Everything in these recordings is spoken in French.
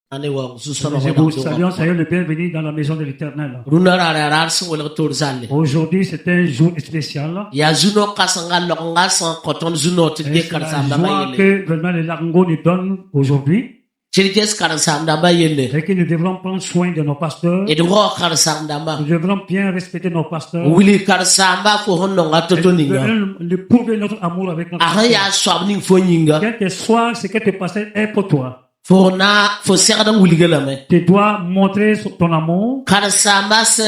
Ane wa ususa Je vous salue, soyez le bienvenu dans la maison de l'Éternel. Runa rarar sung wala tur zalle. Aujourd'hui, c'est un jour spécial. Ya zuno kasanga longa san koton zuno Et tilge c'est la karsam da joie bayele. que vraiment les Larango nous donnent aujourd'hui. Tilge karsam da bayele. Et que nous devrons prendre soin de nos pasteurs. Edgo karsam da ma. Nous devrons bien respecter nos pasteurs. Wili karsam ba ko honno Et ngatoto nous ninga. devons prouver notre amour avec notre Aha ya pasteur. swab ning fo nyinga. Quel que soit ce que tes pasteurs est pour toi, Fo serda wuliga la me. tu dois montrer ton amour. Karsam ba se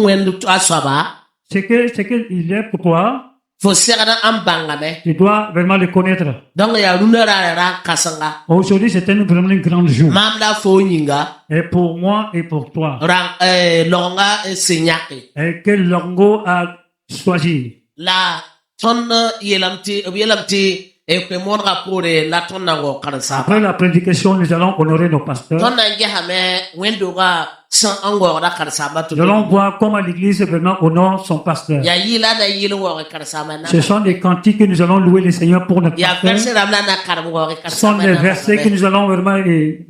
wendu aswaba. Ce qu'il est pour toi, Fo serda ambanga me. tu dois vraiment le connaître. Donc ya runa rarar kasanga. Aujourd'hui, c'est vraiment un grand jour. Mamda fo nyinga. Et pour moi et pour toi. Rang longa senyaki. Et que Longo a choisi. La ton yelamti e kwe mon rapore la ton nango karsam. Après la prédication, nous allons honorer nos pasteurs. Ton nange hame wendo ga san ango da karsama to. Nous allons voir comment l'Église vraiment honore son pasteur. Ya yila da yilo wo karsama na. Ce sont des cantiques que nous allons louer le Seigneur pour notre Ya pasteur. verse ramla na karam wo Ce sont karsama. des versets que nous allons vraiment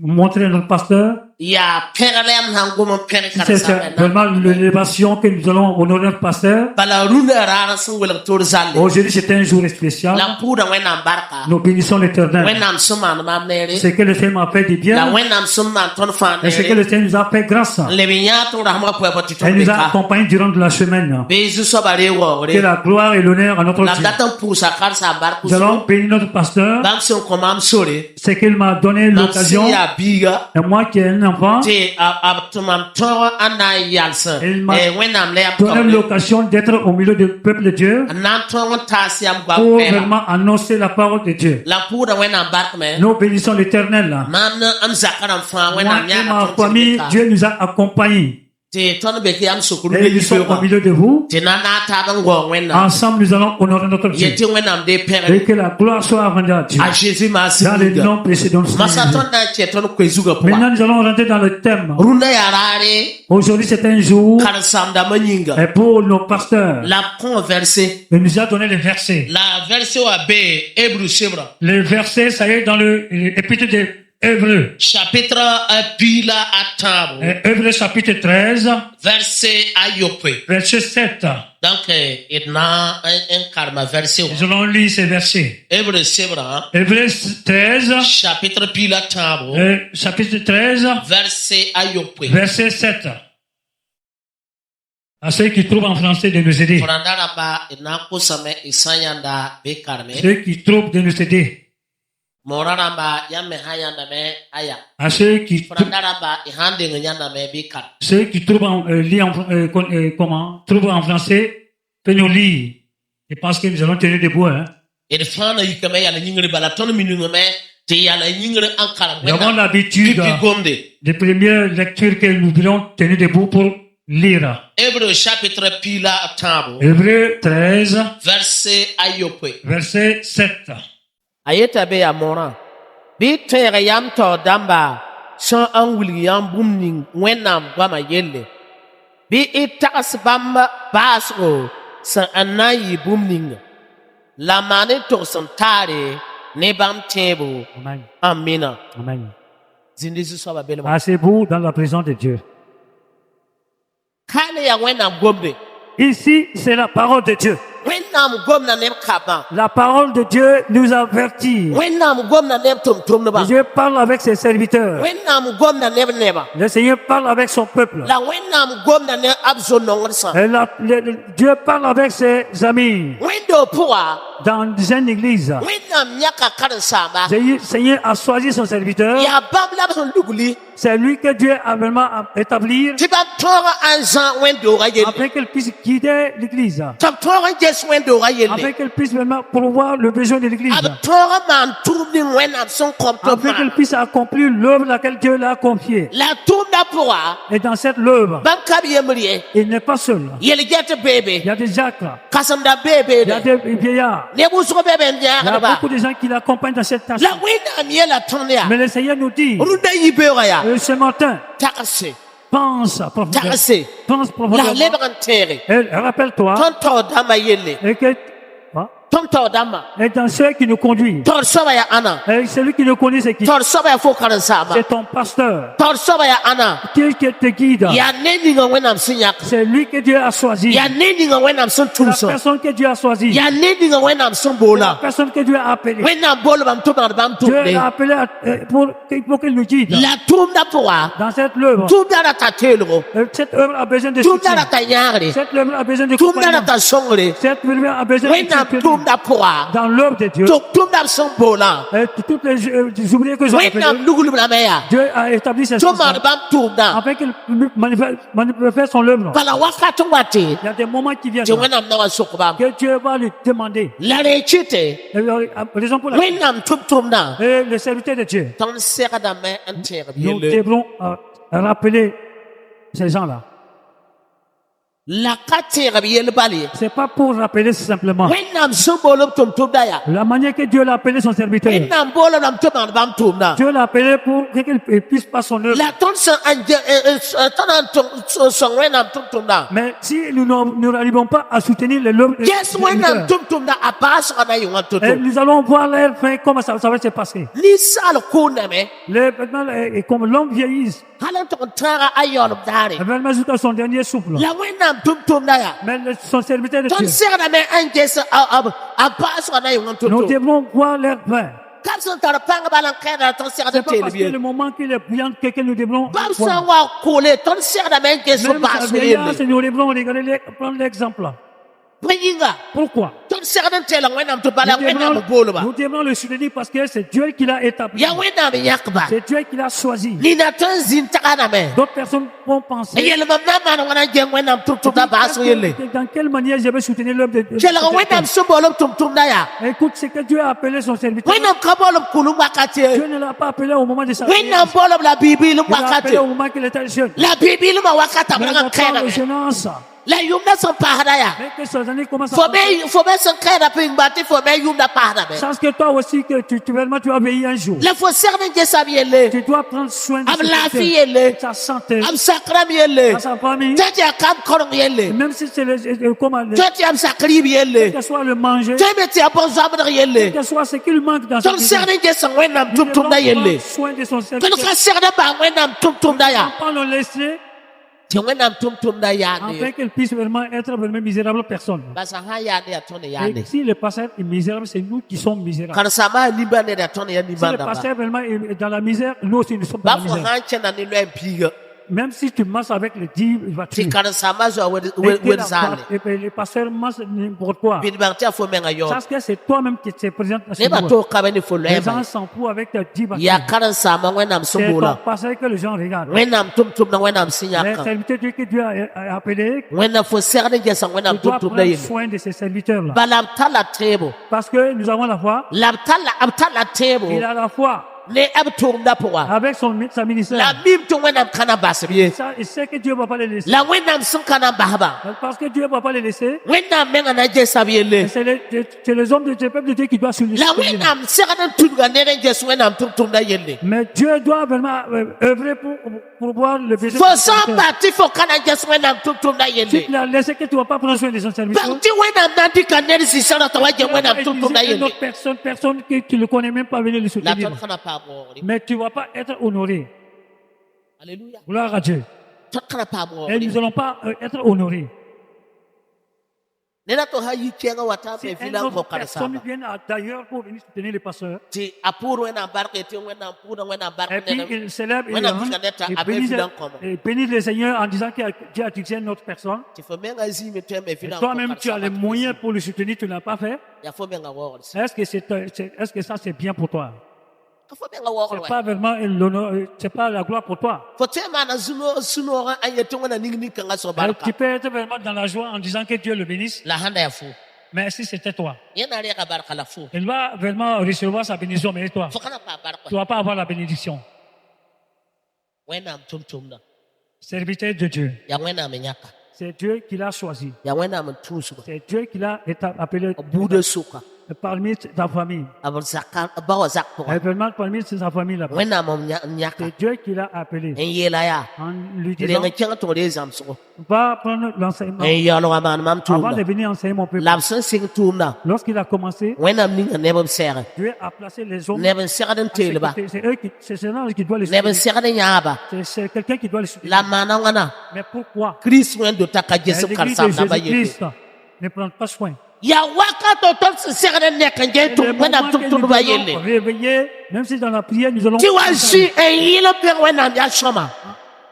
montrer à notre pasteur. Ya peralem nango mo per C'est karsama na. vraiment l'élévation que nous allons honorer notre pasteur. Bala runa rara sun wala tur zalle. Aujourd'hui, c'est un jour spécial. La puda wena barka. Nous bénissons l'Éternel. Wenam suma na mere. C'est que le Seigneur m'a fait du La bien. wenam suma ton fan. Et c'est que le Seigneur nous a fait grâce. Le binya to rahma po ba Elle nous a accompagnés durant la semaine. Bezu so bare wo Que la gloire et l'honneur à notre la Dieu. datan pusa karsa bar Nous allons bénir notre pasteur. Bam son komam sore. C'est qu'il m'a donné l'occasion. Ya biga. Et moi qui ai un enfant, Te abtumam toro ana yalsa. Il m'a Wenam le donné l'occasion d'être au milieu du peuple de Dieu nan toro tasiam gwa pour pera. vraiment annoncer la parole de Dieu. La puda wenam bark me. Nous bénissons l'Éternel. Man am zakaram fa Moi wenam et ya. ma famille, Dieu nous a accompagnés. Te ton be ki am sukuru Et nous sommes au milieu de vous. Te nana ta bango wenam. Ensemble, nous allons honorer notre Dieu. Yeti wenam de pere. Et que la gloire soit rendue à Dieu. A Jésus ma Dans le siga. nom précédent de Jésus. Masaton na cheton kwezuga po. Maintenant, nous allons rentrer dans le thème. Runda yarare Aujourd'hui, c'est un jour karsam da manyinga. et pour nos pasteurs. La conversée. Il nous a donné les versets. La version AB, Hébreu Sebra. Les versets, ça y est, dans l'épître de Hébreux. Chapitre Pila Atabo. Hébreux chapitre 13, Verset Ayope. verset 7. Donc, il y a un karma verset. Nous allons lire ces versets. Hébreu Sebra. Hébreux 13, Chapitre Pila Tabo. chapitre 13, Verset Ayope. verset 7. À ceux qui trouvent en français de nous aider. Frandaraba, Inakusame, Isayanda, Bekarme. Ceux qui trouvent de nous aider. Moraramba, Yame Hayanda me Aya. À ceux qui Frandaraba, Ihande Nyanda me Bekar. trouvent trouvent en français, que nous lire. Je pense que nous allons tenir debout, hein. Et le fana yikame yala nyingre balaton minume, te yala nyingre ankara. Nous avons l'habitude des premières lectures que nous voulons tenir debout pour lire. Hébreu chapitre Pila Tabo. Hébreux 13, Verset Ayope. verset 7. Ayeta be amora. Bi tere yam to damba. Shan an William Boomning wenam gwama yelle. Bi itas bamba basro san anayi boomning. La mane to san tare ne bam tebo. Amen. Amina. Amen. Zindizu soba belema. Asseyez-vous dans la présence de Dieu. Kale ya wenam gombe. Ici, c'est la parole de Dieu. Wenam gomna nem kaba. La parole de Dieu nous avertit. Wenam gomna nem tum neba. Dieu parle avec ses serviteurs. Wenam gomna neba. Le Seigneur parle avec son peuple. La wenam gomna ne abzo nongsa. Et Dieu parle avec ses amis. Window poa. Dans une église, Wenam nyaka karsamba. le Seigneur a choisi son serviteur. Ya babla son luguli. C'est lui que Dieu a vraiment établi Tiba tora anzan wendo rayel. afin qu'elle puisse guider l'église. Tab tora jes wendo rayel. Afin qu'elle puisse vraiment pourvoir le besoin de l'église. Ab tora man turni wenam son Afin qu'elle compte. puisse accomplir l'œuvre laquelle Dieu l'a confiée. La tunda poa. Et dans cette œuvre, Bankab yemrie. il n'est pas seul. Yel get baby. Il y a des diacres, Kasanda il y a baby. des vieillards, Nebuso bebe il y a nyaka. beaucoup de gens qui l'accompagnent dans cette tâche. La wenam yela tonya. Mais le Seigneur nous dit, Runda yibeya. ce matin, Takase. pense profondément. Takase. Pense La profondément. lebantere. Et rappelle-toi Tonto dama yelle. et que, quoi? Tonto dama. Et dans ceux qui nous conduisent. Tor soba ya ana. Et celui qui nous conduit, c'est qui? Tor soba ya fokaran sama. C'est ton pasteur. Tor soba ya ana. Qui te guide. Ya neni nga wenam sinyak. C'est lui que Dieu a choisi. Ya neni nga wenam sun La tumso. personne que Dieu a choisie. Ya neni nga wenam sun La bola. personne que Dieu a appelée. Wenam bolo bam tumar bam Dieu tumde. l'a appelé pour qu'il nous guide. La tumda poa. Dans cette œuvre. Tumda na ta telgo. Cette œuvre a besoin de Tumda na soutien. ta nyagre. Cette œuvre a besoin de Tumda na compagnon. ta songre. Cette œuvre a besoin de Wenam soutien. tumda poa. Dans l'œuvre de Dieu. Tumda sun bola. Toutes les ouvriers que j'ai appelés, Wenam nugulu na meya. Dieu a établi ces choses Tumar bam tumda. afin qu'il manifeste son œuvre. Pala wakati wati. Il y a des moments qui viennent Je wenam na wa sukbam. que Dieu va lui demander. La rechite. Et, raison pour laquelle Wenam tumtumna. le serviteur de Dieu, Ton sera da me enter nous biele. devrons rappeler ces gens-là. La katera biele bali. C'est pas pour rappeler simplement Wenam sumbolo tumtumda ya. la manière que Dieu l'a appelé son serviteur. Wenam bolo nam tumar bam tumna. Dieu l'a appelé pour qu'il puisse pas son œuvre. La ton son anje ton son wenam tumtumda. Mais si nous n'arrivons pas à soutenir l'œuvre, Yes wenam tumtumda apas kana yunga et tutu. nous allons voir leur fin, comment ça va se passer. Ni sal kuneme. Maintenant, et comme l'homme vieillisse, Halan ton tara ayon dare. vraiment jusqu'à son dernier souffle. La wenam tumtumda ya. Mais son serviteur de Ton Dieu, sera da me anje apas kana yunga nous tutu. devrons voir leur fin. Kapson tar panga balan kena ton sera da C'est pas parce que telbi. le moment qu'il est brillant que nous devrons Babsa voir. wa kule ton sera da me anje so Même sa basu vieillesse, yele. nous devrons regarder, prendre l'exemple là. Bringa. Pourquoi? Ton sera da tela wenam to bala Nous wenam devrons, bolo ba. nous devrons le soutenir parce que c'est Dieu qui l'a établi. Ya wenam yakba. C'est Dieu qui l'a choisi. Ni na ton zin takana me. D'autres personnes vont penser Yele mam na man wana jeng wenam tum da basu yele. dans quelle manière je vais soutenir l'œuvre de Dieu. Jela wenam subolom tum da ya. Écoute, c'est que Dieu a appelé son serviteur. Wenam kabolom kulum wakati. Dieu ne l'a pas appelé au moment de sa Wenam bolom la bibi lum Il l'a appelé wakati. au moment qu'il était jeune. La bibi lum wakata Mais branga dans kena la me. jeunesse, La yumna son pahada ya. mais que ces années commencent à Faut me son kena ping bati faut me yumna pahada me. sache que toi aussi, que tu vas veiller un jour. La faut sernen je sabiele. Tu dois prendre soin de Am la santé, fiyele. sa santé, Am sakram yele. à sa famille. Tati akam korong yele. Même si c'est comment, Tati am sakrib yele. que ce soit le manger, Tati am bon zamdar yele. que ce soit ce qu'il manque dans sa Ton vie. sernen je son wenam Nous devons tum da yele. prendre soin de son Ton serviteur. ka sernen ba wenam tum da ya. Pas le laisser Ti wenam tum da ya afin ne. qu'elle puisse vraiment être vraiment misérable personne. Basa ha ya ne ya ton ya ne. Et si le pasteur est misérable, c'est nous qui sommes misérables. Kan sama liba ne ya ton ya Si liba le da ba. pasteur vraiment est dans la misère, nous aussi nous sommes dans Ba la fo misère. han chena ne lo empiga. Même si tu marches avec le diable, il va te Ti tuer. kan sama zo Et que wer zale. le pasteur marche n'importe quoi. Bin ba ta fo menga yo. Sache que c'est toi-même qui te présente à ce Ne ba niveau. to ka be ni fo lo Les gens ema. s'en foutent avec ta diva. Ya kan sama wenam C'est ton sumbola. pasteur que les gens regardent. Wenam tum na wenam Les sinyaka. serviteurs que Dieu a appelés, Wenam fo sernen je son tu wenam dois tum da prendre yele. soin de ces serviteurs-là. Balam tala tebo. Parce que nous avons la foi. Lam tala tebo. Il a la foi Ne ab tum da poa. avec sa La ministère. mim tu wenam kana basbiye. Ça, il sait que Dieu ne va pas les laisser. La wenam sun kana bahaba. Parce que Dieu ne va pas les laisser. Wenam menga na je Et sabiele. c'est les hommes de peuple de Dieu qui doivent soutenir. La wenam sernen tunga ne je wenam tum da yele. Mais Dieu doit vraiment œuvrer pour voir le besoin. Fo de son san serviteur. parti fo kana je wenam tum da Si yele. tu l'as laissé que tu ne vas pas prendre soin de son serviteur. Parti wenam na di kaneri si sana tawa je Tu vas wenam utiliser tum da une yele. autre personne que tu ne connais même pas venir le La soutenir. ton kana pa mori. Mais tu ne vas pas être honoré. Alléluia. Gloire à Dieu. Ton kana pa Et mori. nous n'allons pas être honorés. Nena to ha yi kenga wata Si be une filan ko autre kana personne sama. vient d'ailleurs pour venir soutenir les pasteurs, Ti apuru wenam barke ti wenam pura wenam et barke puis ne. il célèbre et Wenam rentre, fikaneta et abe filan ko. bénit le Seigneur en disant que Dieu a utilisé une autre personne. Ti fo menga zi me tembe Et filan ko. toi-même, tu as les moyens pour le soutenir, tu ne l'as pas fait. Ya fo menga wor. Est-ce que ça c'est bien pour toi? Ka fo menga wor. C'est pas vraiment l'honneur, c'est pas la gloire pour toi. Fo tema na suno ran ayete wana ningni kanga so barka. Tu peux être vraiment dans la joie en disant que Dieu le bénisse, La handa ya fo. mais si c'était toi, Yena re ka barka la fo. il va vraiment recevoir sa bénédiction, mais toi, Fo kana pa barka. tu ne vas pas avoir la bénédiction. Wenam tum na. Serviteur de Dieu, Ya wenam nyaka. c'est Dieu qui l'a choisi. Ya wenam tusu. C'est Dieu qui l'a appelé. Bude suka. parmi ta famille. abon zakka bawa zakko Éventuellement parmi sa famille là-bas. wena mom nyaka C'est Dieu qui l'a appelé en yela ya en lui de disant nga kenga to de zamso va prendre l'enseignement en yalo wa man mam avant de tumna venir enseigner mon peuple. labsan sing tumna Lorsqu'il a commencé, wena ninga nebam sere Dieu a placé les hommes. nebam sere den à ses telba côtés. C'est eux qui, c'est ceux-là qui doivent les nebam soutenir. sere den yaba C'est quelqu'un qui doit les soutenir. la mana ngana Mais pourquoi Chris wen do taka jesu l'église karsam de na ba yeke Jésus-Christ ne prend pas soin? ya wakato to sere den nek nge Et tum le wena moment tum que tum nous ba allons yele réveiller, même si dans la prière, nous allons... ti wa shi en yilo pe wena ya shoma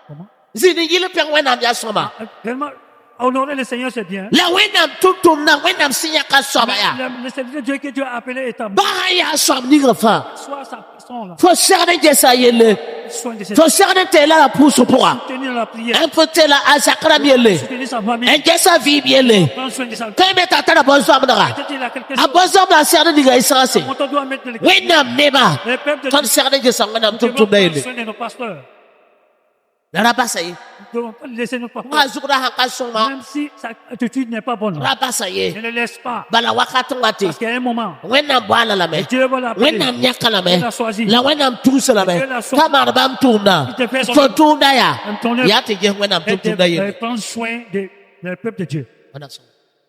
Comment? zini yilo pe wena ya shoma Vraiment, honorer le Seigneur, c'est bien. la wena tum na wena sinya ka shoma ya Le serviteur de Dieu que Dieu a appelé est à ba ya shom ninga fa soit sa personne là. fo sere den jesa yele Soin de ses fo sere den tela la puso pourra soutenir la prière. un peu tela asakra miele Soutenir sa famille. en jesa vi miele Prendre soin de sa... kai meta tara bonzo amdara Peut-être il a quelque a chose. bonzo na sere diga isase On doit mettre le... wena neba Le peuple de ton Dieu. sere den jesa ngana Nous tum devons tum na prendre yele soin de nos pasteurs. la basa yi Nous devons pas laisser nos pasteurs. ma zukura hanka soma Même si sa attitude n'est pas bonne. rabasa ye Ne le laisse pas. bala wakati ngati Parce qu'il y a un moment, wena bwana la me Dieu va l'appeler. wena nyaka la me Il a choisi. la wena mtusa la me Dieu l'a choisi. kama bam tumna Il te fait son- fo tumna ya Ton œuvre. ya te je wena Et tum na de yele prendre soin du peuple de Dieu. wana so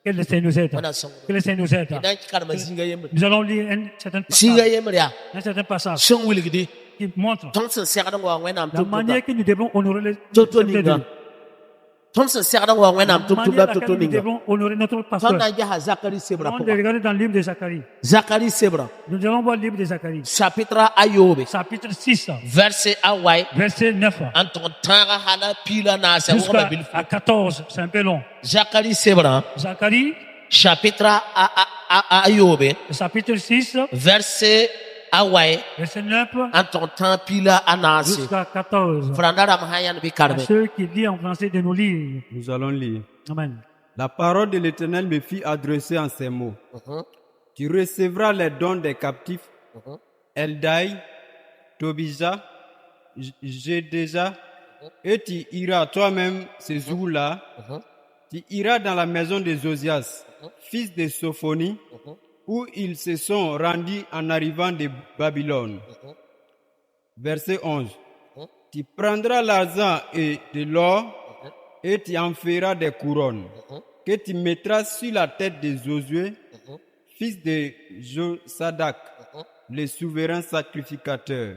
Que le Seigneur nous aide. wana so Que le Seigneur nous aide. dan kikar mazinga yemre Nous allons lire un certain singa passage, yemre ya un certain passage shin wilgidi qui montre Thompson serdan wa wena la tum manière que nous devons honorer le toto peuple de ninga Dieu. Thompson serdan wa wena La tum manière na laquelle toto nous ninga devons honorer notre ton pasteur. na jaha zakari sebra On ko va regarder dans le livre de Zacharie. zakari sebra Nous allons voir le livre de Zacharie. chapitre ayobe Chapitre 6, verset awai verset 9 anton tanga hala pila na sa jusqu'à bil à 14. C'est un peu long. zakari sebra Zacharie, chapitre ayobe chapitre 6, verset awai verset 9 anton tan pila anasi jusqu'à 14. frandara mahayan bi À karbe ceux qui lisent en français de nous lire. Nous allons lire. Amen. La parole de l'Éternel me fit adresser en ces mots. Tu recevras les dons des captifs, Eldai, Tobija, Jédéja, et tu iras toi-même ce jour-là. Tu iras dans la maison de Josias, fils de Sophonie, où ils se sont rendus en arrivant de Babylone. Verset 11. Tu prendras l'argent et de l'or et tu en feras des couronnes que tu mettras sur la tête de Josué, fils de Josadak, le souverain sacrificateur.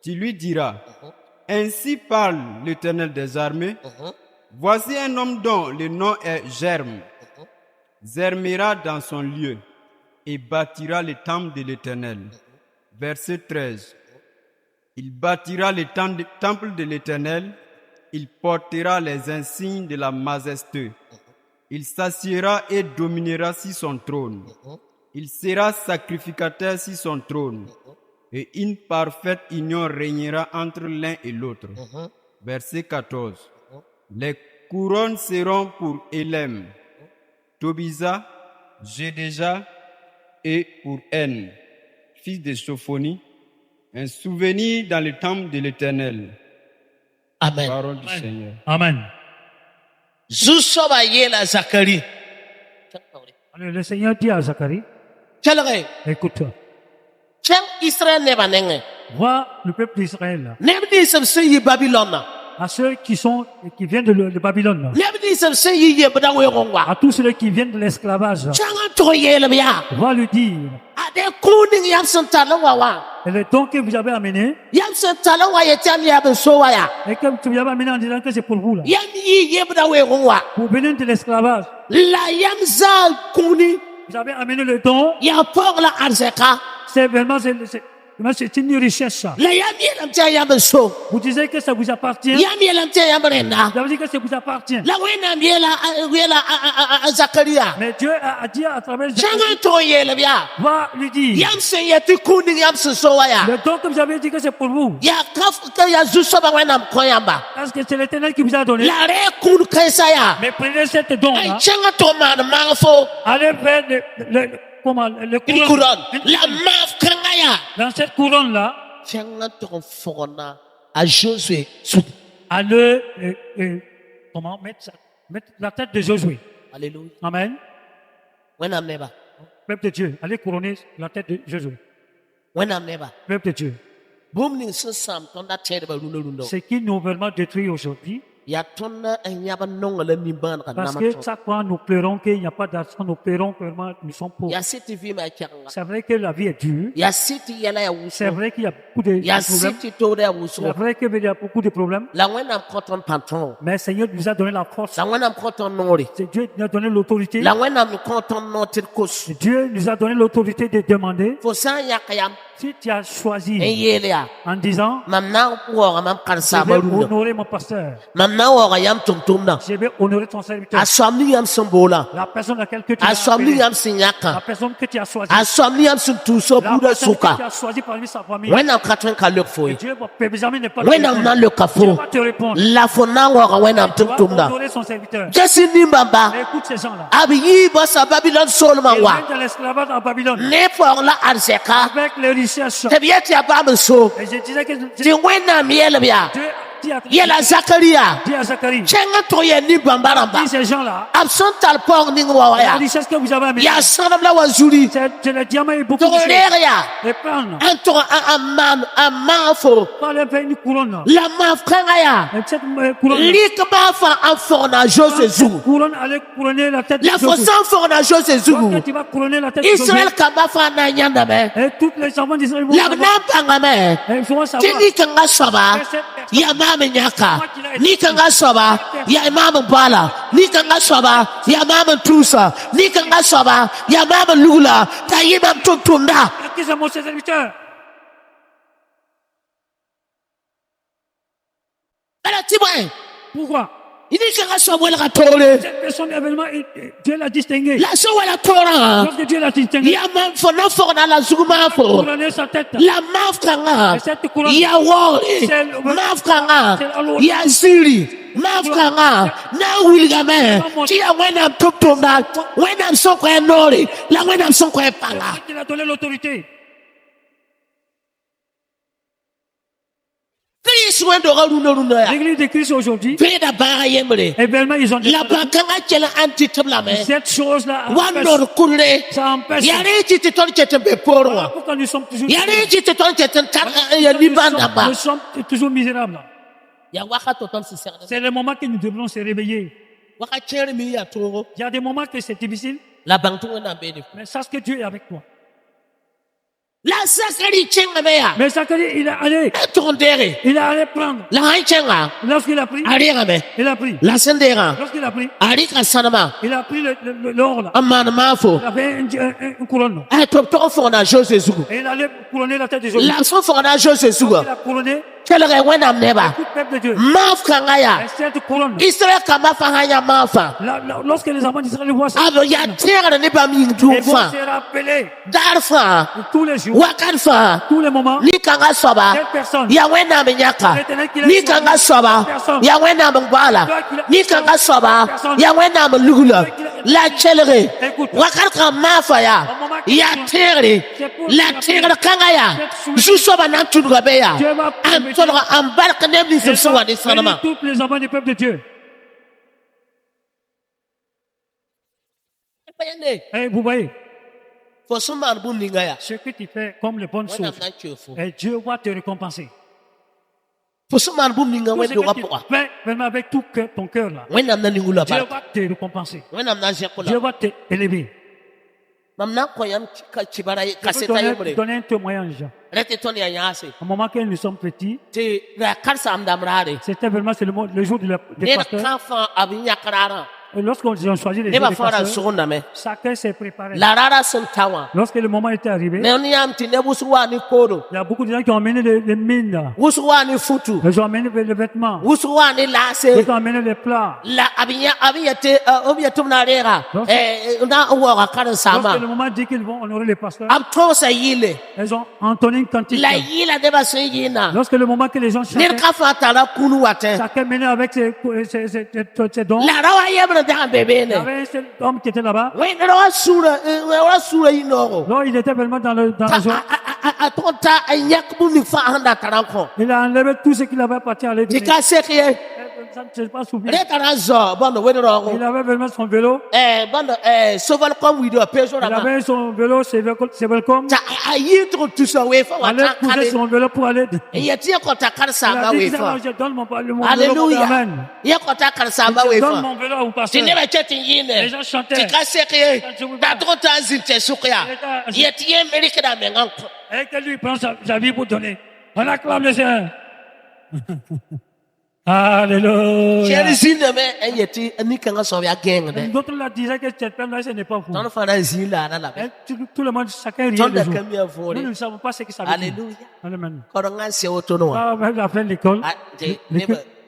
Tu lui diras, ainsi parle l'Éternel des armées, voici un homme dont le nom est Germe, germera dans son lieu et bâtira le temple de l'Éternel. Verset 13. Il bâtira le temple de l'Éternel, il portera les insignes de la majesté. Il s'assiera et dominera sur son trône. Il sera sacrificateur sur son trône. Et une parfaite union régnera entre l'un et l'autre. Verset 14. Les couronnes seront pour Élem, Tobisa, Jédéja et pour En, fils de Sophonie, un souvenir dans le temple de l'Éternel. amen Parole du Seigneur. Amen. zusoba yela zakari Alors, le Seigneur dit à Zacharie, chalare écoute, chen israel ne banenge vois le peuple d'Israël, là, nebdi sam yi babylone à ceux qui viennent de Babylone, là, nebdi sam yi yebda we gongwa à tous ceux qui viennent de l'esclavage, changa to yela ya va lui dire, ade kuning yam santala wawa et le don que vous avez amené, yam santala wa yetam ya ben so waya et comme tu l'avez amené en disant que c'est pour vous, là, yam yi yebda we gongwa vous venez de l'esclavage, la yam zal kuni vous avez amené le don, ya por la arzeka c'est vraiment c'est une richesse, ça. la yam yelam tia yam ben so Vous disiez que ça vous appartient, yam yelam tia yam renda vous avez dit que ça vous appartient. la wena yela zakaria Mais Dieu a dit à travers Zacharie, changa to yela ya va lui dire, yam se yeti kuning yam so waya le don que vous avez dit que c'est pour vous, ya kaf ka ya zusoba wena koyamba parce que c'est l'Éternel qui vous a donné. la re kun kaisaya Mais prenez cette don-là, ay changa to man mangfo allez faire le une couronne. couronne la maf kangaya Dans cette couronne-là, changa to fogona a Josué sous allez mettre la tête de Josué. alléluia Amen. wena neba Peuple de Dieu, allez couronner la tête de Jésus. wẽnnaam neba Peuple de Dieu, bũmb ning sẽn sãam tõnda tẽedbã rũndã ce qui nous veulent détruire aujourd'hui, yaa tõnd n yãb n nonga la nimbãanegã parce nama que tõnd chaque fois nous pleurons qu'il n'y a pas d'argent, nous pleurons que vraiment nous sommes pauvres. yaa sɩd tɩ vɩɩmã yaa kɛgenga C'est vrai que la vie est dure, yaa sɩd tɩ yɛla yaa c'est wʋsg vrai qu'il y a beaucoup de yaa problèmes, sɩd tɩ toodã yaa c'est wʋsgo vrai qu'il y a beaucoup de problèmes, la wẽnnaam kõ tõnd pãn tõog mais le Seigneur nous a donné la force, la wẽnnaam kõ tõnd noore c'est Dieu qui nous a donné l'autorité, la wẽnnaam kõ tõnd noor tɩ d kos Dieu nous a donné l'autorité de demander. fo sã n yãk yam Si tu as n choisi yeel yaa en disant, mam na n waooga mam je karen-saamã vais rũndã honorer mon pasteur, mam na n waooga yam tʋm-tʋmdã je vais honorer ton serviteur, a soam ning yam sẽn boolã la personne à laquelle que tu a as soam ning appelé, yam sẽn yãkã la personne que tu as choisi, a soam ning yam sẽn tʋʋsa la buudã personne que tu sʋka as choisi parmi sa famille. wẽnnaam ka tõe n ka leok fo ye Dieu va jamais ne pas te wẽnnaam na n répondre. leoka Dieu fo va te répondre. la fo na n waooga wẽnnaam Tu vas tʋm-tʋmdã honorer son serviteur. gesɩ nin-bãmba Mais écoute ces gens-là. a b yɩɩ bõsa babilon soolmã Ils wa viennent de l'esclavage à Babylone ne paoog la arzɛka avec les richesses. tɩ b yet tɩ yaa bãmb n so Et je disais que tɩ wẽnnaam yɛlb yaa Dieu dit à yɛla zakariya Zacharie, kẽng n tʋg yaa nin-bãmba rãmba dis ces gens-là, b sẽn tar paoog ning wa wa la yaa richesse que vous avez amenée, yaa sãdb la wa zuri c'est le diamant et beaucoup tʋg de choses. reeg yaa Et prendre, n tʋg n maan fo pas les faire une couronne. la maaf kãngã yaa Et cette couronne, rɩk maafã n fõg na Jose zugu couronne allait couronner la tête de la fo Jésus. sã n fõg na Jose zugu Lorsque tu vas couronner la tête de Jésus, Israël kambã fãa na n yãndame et tous les enfants d'Israël vont la b na savoir, n bãngame et ils vont tɩ savoir nin-kãngã soaba yaa maam n yãka nin-kãngã soaba yaa maam n baala nin-kãngã soaba yaa maam n tʋʋsa nin-kãngã soaba yaa maam n lugla t'a yɩ mam tʋm-tʋmda qui c'est mon serviteur. bala tɩ bõe Pourquoi? nin-kãngã soab welga toore Cette personne événement, Dieu l'a distingué. la sẽn wala toorã Lorsque Dieu l'a distingué, yaa mam fo na fõg na la zug maafo couronner sa tête. la maaf kãngã Et cette couronne, yaa waoore maaf kãngã yaa ziri maaf kãngã na n wilgame tɩ yaa wẽnnaam tʋm-tʋmda wẽnnaam sẽn kõ noore la wẽnnaam sẽn kõ pãnga il a donné l'autorité. Christ wẽn-doogã rũndã yaa L'église de Christ aujourd'hui, vẽeda bãaga yembre événement, ils ont la bãn-kãngã kell n tɩ tɩ b lame cette chose-là. wa n nor kʋrle Ça empêche. yaa rẽ tɩ tɩ tõnd ket n be poorẽ wã Pourquoi nous sommes toujours, yaa rẽ tɩ tɩ tõnd ket n tar ya nimbãndãmba nous sommes toujours misérables? yaa wakat tɩ tõnd sẽn segd C'est le moment que nous devons se réveiller. wakat kẽer mi yaa toogo Il y a des moments que c'est difficile, la bãng tɩ wẽnnaam beene mais sache que Dieu est avec toi. la Zakari kẽngame yaa Mais Zacharie, il est allé, a tʋg n deege il est allé prendre. la sãn kẽnga Lorsqu'il a pris, a rɩgame il a pris. la sẽn deegã Lorsqu'il a pris, a rɩka sãnema il a pris l'or là. n maan maafo Il avait une couronne. a tɩ b tog n fõg na Jose zugu Et il allait couronner la tête de Jésus. la sẽn fõg na Jose Il zugã a couronné kelge wẽnnaam neba tout le peuple de Dieu. maaf kãngã yaa Et cette couronne, Israël kambã fãa sã yã maafã lorsque les enfants d'Israël voient ça, a b yaa tẽegr ne bãmb yĩng ils dũum vont fãa se rappeler daar fãa tous les jours, wakat fãa tous les moments, nin-kãngã soaba cette personne, yaa wẽnnaam n yãka nin-kãngã soaba yaa wẽnnaam n baala nin-kãngã soaba yaa wẽnnaam n lugla la kelge wakat kãm maafã yaa yaa tẽegre la tẽegr kãngã yaa zu-soabã na n tũdga be yaa Dieu va n tolga n bark neb ninsb sẽn wa ne bénir sãnema tous les enfants du peuple de Dieu. Et vous voyez, fo sẽn maan bũmb ninga yaa ce que tu fais comme les bonnes wẽnnaam choses, na n kee fo et Dieu va te récompenser. fo sẽn maan bũmb ninga Tout ce wẽnd-doogã que tu pʋga fais vraiment avec tout ton cœur là, wẽnnaam na ning la Dieu bark va te récompenser. wẽnnaam na n zẽk Dieu la va te élever. mam na n kõ yãmb kɩbara Je peux kaseta yembre donner un témoignage. rẽ tɩ tõnd yaa yãase Au moment que nous sommes petits, tɩ ra kar-saam-dãmb raare c'était vraiment c'est le jour des ned pasteurs. kã fãa b yãk raarã Et lorsqu'on a choisi les jours nebã des fãa ra n pasteurs, sʋgendame chacun s'est préparé. la raara sẽn ta wã Lorsque le moment était arrivé, me n yãmb tɩ neb wʋsg waa ne koodo il y a beaucoup de gens qui ont amené les mines, là. wʋsg waa ne futu Ils ont amené les vêtements, wʋsg waa ne laase ils ont amené les plats. la b yetɩ b na reega na n waooga karen-saamã Lorsque le moment dit qu'ils vont honorer les pasteurs, b tõosa yɩlle ils ont entonné une cantique. la yɩla nebã sẽn yɩɩna Lorsque le moment que les gens ned ka fãa tara kũn watẽ chacun menait avec ses dons, la ra wa yembr dag n be il y beene avait un seul homme qui était là-bas. wẽnda ra wa sũurã yĩ-noogo Non, il était vraiment dans la joie. a tʋg n ta n yãk bũmb ning fãa sẽn da tara n kõ Il a enlevé tout ce qu'il avait appartient à tɩ l'église. ka sek ye Ça ne s'est pas souvenu. Reta na zo bondo we Il rongo. avait vraiment son vélo. Bondo soval kom wido peso Il na. avait son vélo, c'est welcome. Ta ayi to tu so we fa Allez wata pousser kale. son vélo pour aller. Yeti ko ta kar Il samba a dit we que fa. je donne mon vélo. Alléluia. Amen. Ye ko ta kar samba Je we donne fa. mon vélo au Ti pasteur. ne ba cheti Les yine. gens chantaient. Ti ka sekye. Ta to ta zinte sukya. Yeti ye merike da mengan ko. Et que lui prend sa vie pour donner. On acclame le Seigneur. Alléluia. Chéri zinde me yeti ni kanga so ya geng de. D'autres là disaient que cette femme-là, ce n'est pas fou. Ton fa na zila na la. Et tout le monde, chacun riait Ton de da jour. kamia Nous fore. ne savons pas ce que ça veut dire. Alléluia. Amen. Ko nga se otono wa. Ah, même après l'école,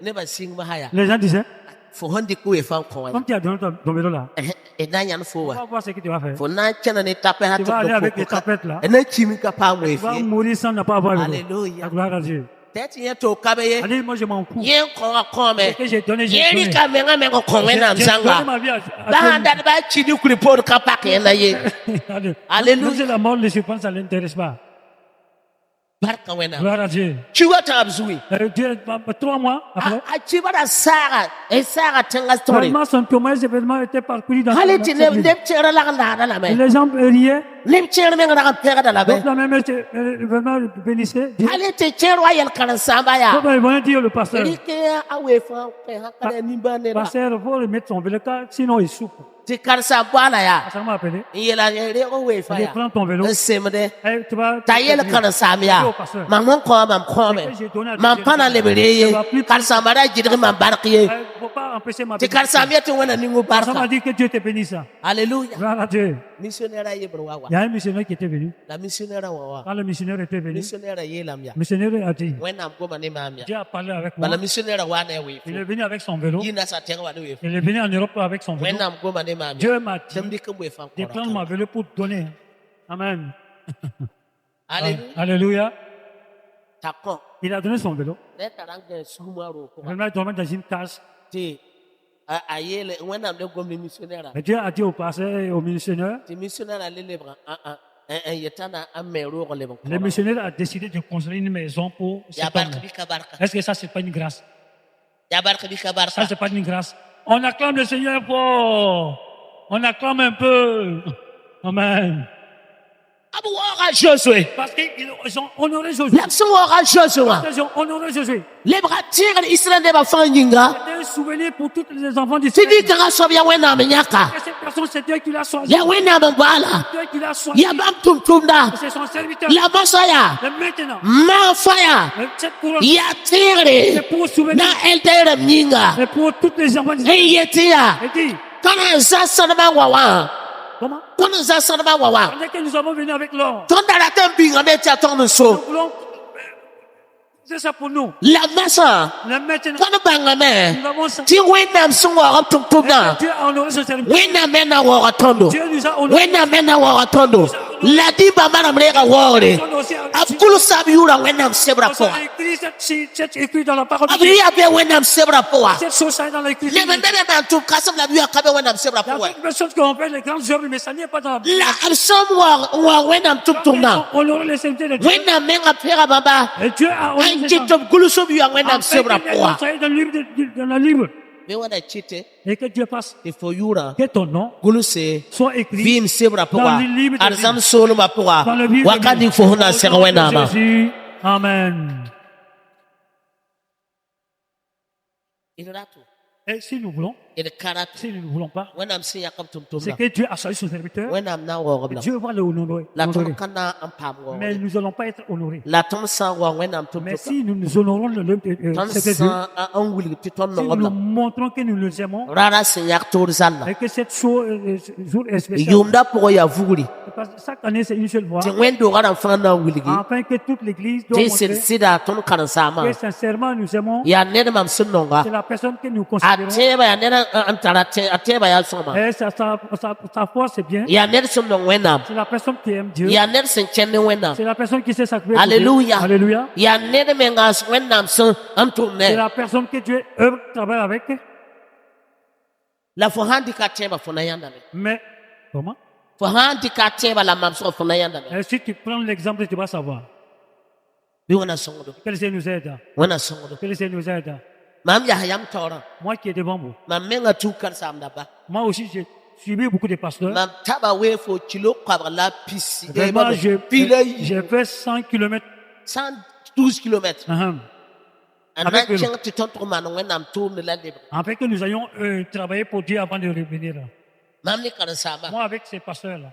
Ne ba sing ma haya. les gens disaient, Fo hondi ku e fa ko wa. comme tu as donné ton vélo là, E na yan fo on wa. va voir ce que tu vas faire. Fo na chana ne tape ha Tu to vas aller avec ko les tapettes là. E na chimi ka pa mo e Tu vas fi. mourir sans ne pas avoir le vélo. Alléluia. La gloire à Dieu. Tete ye to ka be ye. Allez, moi je m'en fous. Ye ko ga ko me. Ce que j'ai donné, j'ai Ye ri donné. ka me nga me ko ko we na J'ai donné msanga. ma vie à Ba Dieu. handa ba chini ku report ka pa ke na ye. Allez. Alléluia. Même si la mort, les souffrances, ça ne l'intéresse pas. Barka we na. Gloire à Dieu. Chiwa ta abzui. Dieu, 3 mois après, A chiwa da sara. E sara tenga story. vraiment son témoignage événement était parcouru dans Haliti cette ne ville. ne chera la na la Et me. les gens riaient. Ne chera me nga pega da la be. Donc la même événement bénissait. Dieu. Haliti chera yel kan samba ya. Comme ils vont dire le pasteur. Rike awe fa pe hakare ni bane la. Pasteur, il faut remettre son vélo car sinon il souffre. Ti karsa bala ya. Ça m'a appelé. Yela re o we fa Allez, ya. prends ton vélo. Semde. Et tu vas. Ta yel kan samia. Mamon ko mam ko me. Mam pana lebereye. Karsa mara jidri mam barkiye. Il ne faut pas empêcher ma Ti bénédiction. karsa mi te wona ningu Ça m'a barka. dit que Dieu te bénisse. Alléluia. Gloire à Dieu. Missionnaire ye bro wa. Il y a un missionnaire qui était venu. La missionnaire wa. Quand le missionnaire était venu, Missionnaire ye lamya. le missionnaire a dit, Wena mgoma ni mamya. Dieu a parlé avec moi. Bala missionnaire wa na we. Il est venu avec son vélo. Yina sa tenga wa we. Il est venu en Europe avec son vélo. Wena mgoma ni mamya. Dieu m'a dit Temdi ko we fa de ko. prendre mon vélo pour donner. Amen. Alléluia. Alléluia. Takon. Il a donné son vélo. Ne tarange sumaro ko. Il m'a donné dans une case. Ti ayele wena de gom missionnaire. Et Dieu a dit au pasteur et au missionnaire, Ti missionnaire le lebra un yetana amero ko lebon. le missionnaire a décidé de construire une maison pour Ya cet homme. barka bi ka barka. Est-ce que ça, c'est pas une grâce? Ya barka bi ka Ça, barka. c'est pas une grâce. On acclame le Seigneur fort. On acclame un peu. Amen. Abu wora Josué. Parce qu'ils ont honoré Josué. L'action wora Josué. Ils ont honoré Josué. Les bras tirent Israël de ba fanginga. C'était un souvenir pour tous les enfants Ti d'Israël. di ka so bia wena menyaka. Et cette personne, c'est Dieu qui l'a choisi. Ya wena mbala. Dieu qui l'a choisi. Ya bam tum tumda. C'est son serviteur. La masaya. Et maintenant, Ma fire. cette couronne, Ya c'est tire. pour souvenir. Na eltere mnyinga. C'est pour tous les enfants d'Israël. Hey yetia. Et dit, Kana za sanama wawa. comment? Kana za sanama wawa. Pendant que nous avons venu avec l'or, Tondala tempinga betia ton nous so. voulons, c'est ça pour nous. La masa. Mais maintenant, Kana bangame. nous avons ça. Ti wenam sunga tum tumda. Dieu a honoré ce serviteur. Wena mena wora tondo. Dieu nous a honoré. Wena mena wora tondo. La diba mana mrega wore. Nous avons aussi Abkulu sabiura wenam sebra nous avons poa. écrit cette écrit dans la parole de Dieu. Abiya be wenam sebra poa. Cette chose ça est dans l'écriture. Ne mendele na tu kasam la biya kabe wenam sebra Il y a poa. d'autres personnes qui ont fait les grandes œuvres, mais ça n'est pas dans la Bible. La absam wa wenam tum Ils tumna. ont honoré les serviteurs de Dieu. Wenam menga pera baba. Et Dieu a honoré les gens. Anjitom gulu sobiya wenam Afin sebra qu'ils poa. soient dans le livre dans la livre. Me wana chite Et que Dieu passe. te foyura Que ton nom gulu se soit écrit vim sebra dans poa. le livre de Arzam vie. solo ma poa. Dans le livre de Wakadi vie. fohuna Au sera nom de wenama. Jésus. Amen. Ilratu. Et si nous voulons, Il karatu. si nous ne voulons pas, Wenam si yakam tum c'est tumna. que Dieu a choisi son serviteur. Wenam na wa gobla. Dieu va le honorer. La honorer. ton kana ampam wa. Mais nous n'allons pas être honorés. La ton sa wa wenam tum Mais tumna. si nous nous honorons Ton cet Dieu, sa an wuli ti ton si no nous gobla. montrons que nous les aimons, Rara se yak tur zanna. et que cette chose, jour est spécial, Yumda pour ya vuguri. parce que chaque année c'est une seule fois, Ti wendo garan fana wuli gi. afin que toute l'église doit Ti sil montrer sida ton kan sama. que sincèrement nous aimons, Ya ned mam sunnonga. c'est la personne que nous considérons, Ateba ya ned antarate ateba ya soma. et sa foi c'est bien, Ya ned sunnong wenam. c'est la personne qui aime Dieu, Ya ned sen chenne wenam. c'est la personne qui sait sacrifier pour Dieu. Alléluia. Alléluia. Ya ned mengas wenam sun C'est antumne. la personne que Dieu œuvre, travaille avec, La fo handi ka teba fo na yanda me. mais comment? Fo handi ka teba la mam so fo na yanda me. Et si tu prends l'exemple, tu vas savoir. Bi wana songodo. Que le Seigneur nous aide. Wana songodo. Que le Seigneur nous aide. Mam Yahayam Tora. Moi qui est devant vous. Mam Menga Tukar Samdaba. Moi aussi, j'ai suivi beaucoup de pasteurs. Mam Tabawe for Chilo Kabala Pisi. Vraiment, j'ai fait 100 km. 112 km. Avec afin que nous ayons travaillé pour Dieu avant de revenir là. Moi, avec ces pasteurs-là,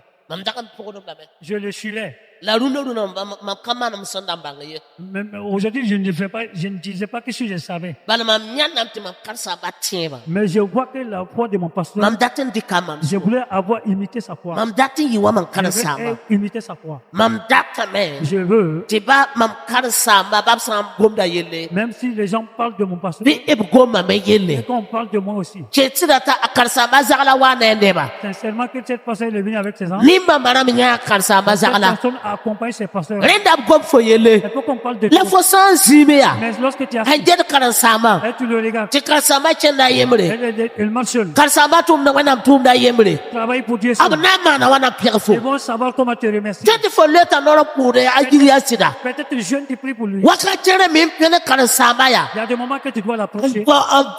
je les suivais. Même aujourd'hui, je ne disais pas que si je savais. Mais je vois que la foi de mon pasteur, je voulais avoir imité sa foi. Je veux imiter sa foi. Je veux, même si les gens parlent de mon pasteur, et qu'on parle de moi aussi. Sincèrement, que cette personne est venue avec ses enfants. Cette personne accompagne ses pasteurs. Il faut qu'on parle de toi. Mais lorsque tu as fait, et tu le regardes, il marche seul. Travaille pour Dieu seul. Ils vont savoir comment te remercier. Peut-être le jeune qui prie pour lui. Il y a des moments que tu dois l'approcher. Savoir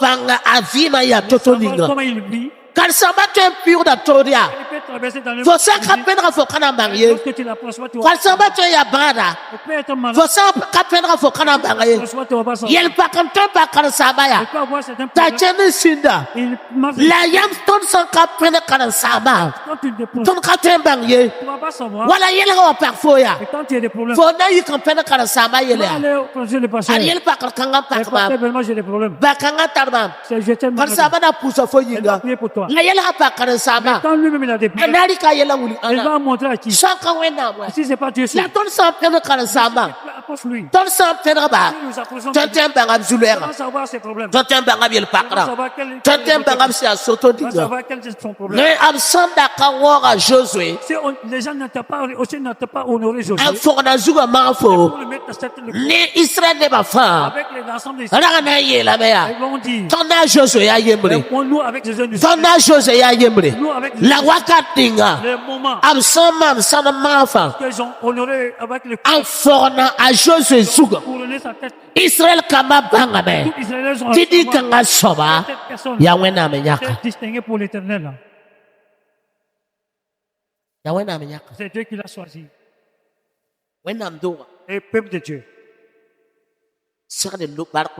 comment il vit. Karsamba tu es pur d'atoria. Il peut traverser dans le Faut ça qu'apprendre faut qu'on bangaye. Lorsque tu l'approches, tu vas Karsamba tu es yabara. Il peut être malade. Faut ça qu'apprendre faut qu'on bangaye. Yel pas quand tu pas karsamba ya. Il peut avoir certains Ta problèmes. chene sinda. Il marche. La yam ton sans qu'apprendre karsamba. Quand tu déposes, Ton katen bangaye. tu ne vas pas savoir. Wala yel ha parfois ya. Et quand tu as des problèmes, Faut na yi qu'apprendre karsamba tu yele vas ya. aller auprès du pasteur. Ariel pas quand Et pakma. vraiment, j'ai des problèmes. Ba kanga tarma. C'est je t'aime. Karsamba na pousse fo Il va yinga. prier pour toi. La yel ha pas karsamba. Quand lui-même il a des problèmes, Anari ka yela wuli il ana. va montrer à qui. Saka wena mwa. Si c'est pas Dieu seul, La ton sans peine karsamba. approche-lui. Ton sans peine ba. Si nous approchons, Ton tem bangam on zulera. va savoir ses problèmes. Ton tem bangam yel On va pakra. savoir quel Ton tem bangam si a soto on va dinga. savoir quel est son problème. Ne absanda ka wora Josué. Si les gens n'ont pas honoré Josué, A forna zuga pour mafo. le mettre à cette Ne Israël ne ba fa. avec l'ensemble des Raga na yela meya. ils vont dire, Ton na Josué ya yembre. nous avec Jésus, Ton na Josué ya yembre. nous avec La wakatinga. les moments Absama sana mafa. qu'ils ont honoré avec le A forna a Josué zuga. couronné sa tête. Israël kama banga me. Tous les Israéliens sont Tidi kanga soba. cette personne Ya wena menyaka. est distinguée pour l'éternel. Là. Ya wena menyaka. C'est Dieu qui l'a choisi. Wena mdoga. Et peuple de Dieu. Sir de bark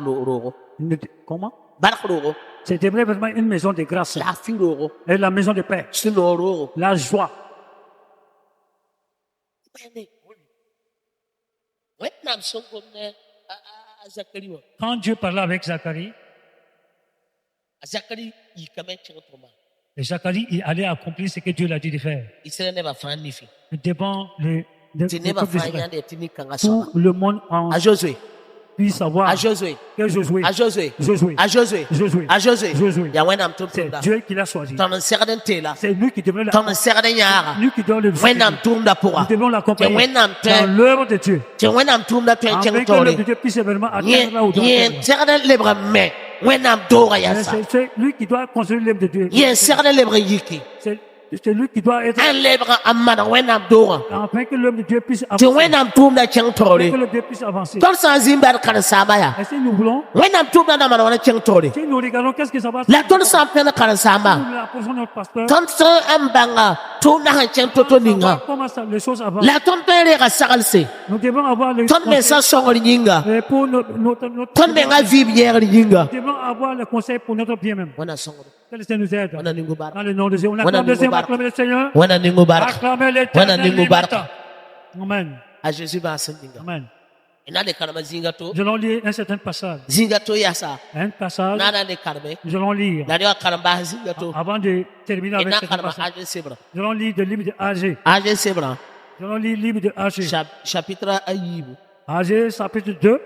Comment? bark C'était vraiment une maison de grâce. la filoro. Et la maison de paix. Sinoro. La joie. Wena msongo ne Zakari wa. Quand Dieu parlait avec Zacharie, Zakari yikame chirotoma. et Zacharie il allait accomplir ce que Dieu l'a dit de faire. Israël ne ba fani fi. Devant le Tine ba peuple fani d'Israël. ande tini kanga soba. Tout le monde en A Josué. puisse savoir A Josué. que Josué, A Josué. Josué, A Josué. Josué, A Josué. Josué. Ya wena mtum c'est tunda. Dieu qui l'a choisi. Ton serden tela. C'est lui qui devait Ton serden yara. lui qui doit le Wena mtumda Nous pora. devons l'accompagner Wena dans mte. l'œuvre de Dieu. Te wena mtumda te Afin que chengtore. l'œuvre de Dieu puisse vraiment atteindre là où doit Yen atteindre. serden lebre me. Wena mdora Mais yasa. c'est lui qui doit construire l'œuvre de Dieu. Yen serden lebre yiki. C'est lui qui doit être Un lebre amana wena mdora. afin que l'œuvre de Dieu puisse Te avancer. wena mtumda chengtore. Afin que l'œuvre de Dieu puisse avancer. Ton sans zimbar kan sabaya. Et si nous voulons, Wena mtumda na mana wana chengtore. si nous regardons, qu'est-ce que ça va La ton sans peine kan samba. Nous approchons notre pasteur. Ton sans ambanga. Ton na hanchen toto ninga. Comment ça, les choses avancent. La ton pere ga sagalse. Nous devons avoir le Ton message songol nyinga. conseil pour notre Ton menga vibière nyinga. nous devons avoir le conseil pour notre bien même. Wana songol. Que le Seigneur nous aide. Wana ningu bar. Dans le nom de Jésus. On Wana acclame le ningu Seigneur, on bar. acclame le Seigneur. Wana ningu bar. Acclame Wana l'éternel. ningu le bar. matin. Amen. A Jésus ba sendinga. Amen. Ina de karama zingato. Nous allons lire un certain passage. Zingato yasa. Un passage. Nana de karme. Nous allons lire. Na de karamba zingato. Avant de terminer avec Ina ce karma passage. age sebra. Nous allons lire le livre de Agé. Age sebra. Nous allons lire le livre de Agé. Chapitre Ayibu. Agé, chapitre 2,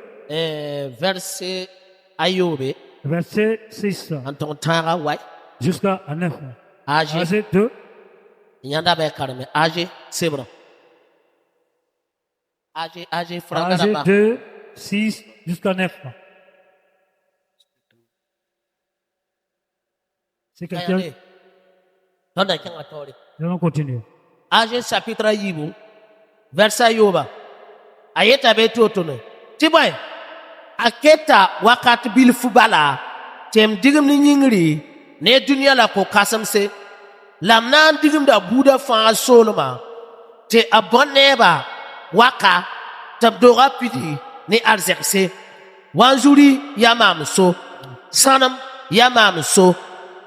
Verset Ayobe. verset 6 En ton tara wai. jusqu'à 9. Age. Agé 2, Nyanda be karme. Age sebra. Age franga Agé ba. 2, 6 jusqu'à 9. C'est quelqu'un. Ayane. Tonda kanga tori. Nous allons continuer. Age chapitre Ayibu. Verset Ayoba. Ayeta be totono. Tiboy. aketa wakat bil fubala tem digum ni nyingri ne dunia la ko kasamse lam nan digum da buda fa soloma te abonneba waka tabdora pidi ne arzekse wanzuri ya mamso sanam ya mamso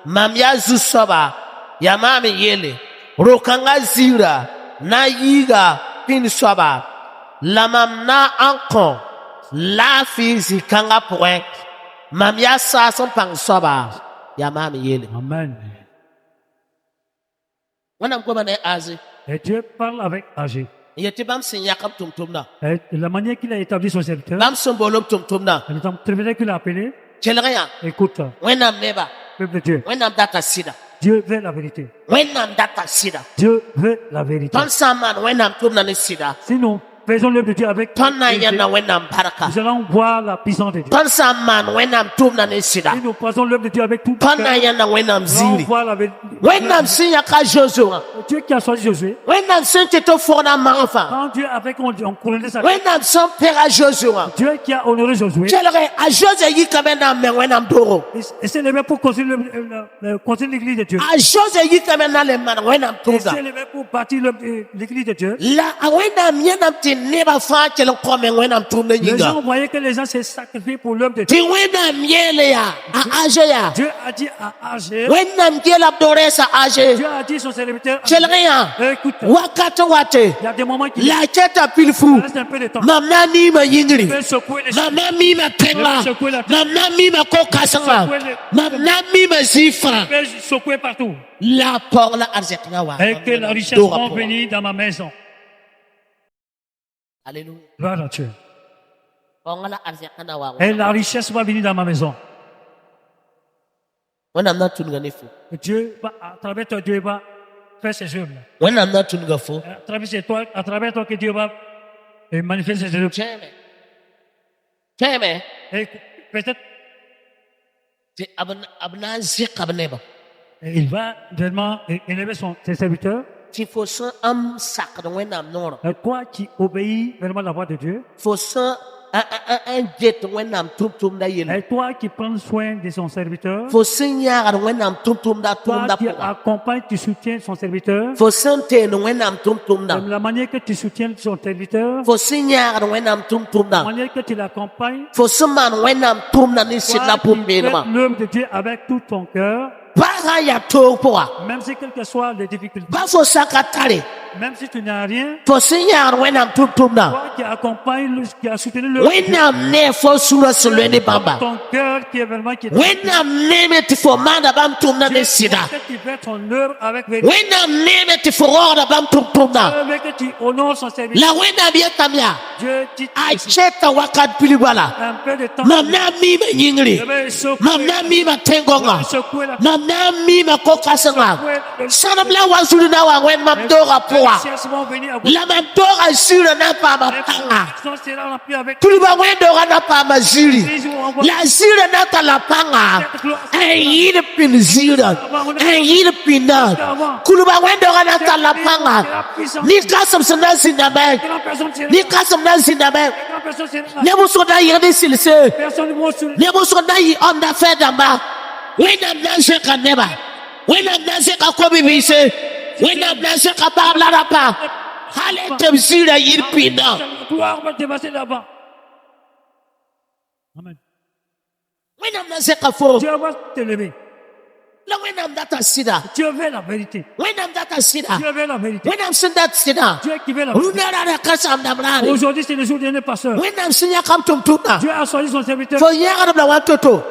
mam ya zusoba ya mame yele rokanga zira na yiga pin soba lamam na ankon la fizi kanga point mam ya sa son pang soba ya mame yele. Amen. Wana mko bana aze Et Dieu parle avec Agé. yete bam sin yakam tumtumna Et la manière qu'il a établi son serviteur, bam son bolom tumtumna le temps qu'il a appelé, chelaya écoute, wenam neba peuple de Dieu, wenam data sida Dieu veut la vérité. wenam data sida Dieu veut la vérité. ton saman wenam tumna ni sida Si nous faisons l'œuvre de Dieu avec ton na vérité, yana wenam baraka nous allons voir la puissance de Dieu. ton saman wenam tumna ni sida Si nous faisons l'œuvre de Dieu avec tout ton le na cœur, yana wenam nous allons zili voir la vérité. wenam sin yaka joshua Dieu qui a choisi Josué, wenam sin teto fona mafa quand Dieu avait on couronné sa wenam son pera joshua Dieu qui a honoré Josué, chelere a jose yi kamena me wenam doro et s'est levé pour construire construire l'église de Dieu. a jose yi kamena le man wenam Il tuga s'est levé pour bâtir l'église de Dieu. la a wenam yenam ti neba fa chelo kome wenam tumna Les yinga gens voyaient que les gens s'est sacrifiés pour l'œuvre de Dieu. ti wenam yele ya a age ya Dieu a dit à Agé, wenam gela dore sa age Dieu a dit à son serviteur, chelere ya écoute, wakati wate il y a des moments qui la cheta pilfu restent un peu de temps. mamna mi ma yingri Il peut secouer les choses. mamna mi ma penga mamna mi ma kokasanga mamna mi ma zifa Il peut secouer partout. la por la arzekna wa Et que la richesse va venir dans ma maison. alléluia Gloire à Dieu. por la arzekna wa Et la richesse va venir dans ma maison. wenam na tunga nefu Et Dieu va, à travers toi, Dieu va faire ses œuvres. wenam na tunga fo À travers toi que Dieu va manifester ses œuvres. cheme Et peut-être ti abna zik abneba il va vraiment élever ses serviteurs. ti fo so am sak de wenam noro Et toi qui obéis vraiment la voix de Dieu. fo so un jet wenam tum da yele Et toi qui prends soin de son serviteur. fo sinya de wenam tum da Toi qui po accompagnes, tu soutiens son serviteur. fo sante no wenam tum da De la manière que tu soutiens son serviteur. fo sinya de wenam tum De la da manière que tu l'accompagnes. fo seman wenam tum na ni Toi sitna qui pum fais belma l'œuvre de Dieu avec tout ton cœur. para ya to poa Même si quelles que soient les difficultés. ba fo sakatare Même si tu n'as rien. fo sinya de wenam tum da Toi qui accompagne, qui a soutenu le wenam ne fo sura solene bamba ton cœur qui est vraiment qui est wenam ne me ti fo manda bam tum na Dieu, ni sida que tu fais ton œuvre avec vérité. wenam ne me ti fo ora bam tum da Avec que tu honores son serviteur. la wenam ya tamya Dieu dit a cheta wakat pilibala un peu de temps. mamna mi ma nyingri Je vais secouer, mamna mi ma tengonga secouer la mamna mi ma kokasanga sanam la wazulu na wa wen mam dora poa richesse vont venir à vous. la mam dora sura na pa ma Les panga personnes seront remplies avec kuliba wen dora na pa ma ziri Jésus. On va la zira na ta la panga en yide pin zira en yide pina kuliba wen dora na ta la panga ni kasam sana zinabe que la personne sera ni kasam na zinabe que la personne sera ne muso da yede silse personne ne va se ne muso da yi onda fedamba wenam na se kaneba wenam na se ka kobi bise wenam na se ka babla rapa hale tebsira yirpina la gloire va dépasser là-bas. Amen. wenam na se ka fo Dieu va te lever. la wenam data sida Dieu veut la vérité. wenam data sida Dieu veut la vérité. wenam sindat sida Dieu qui veut la vérité. runara da kasam damrani Aujourd'hui, c'est le jour dernier pasteur. wenam sinya kam tumtuna Dieu a choisi son serviteur. fo yaga da wantoto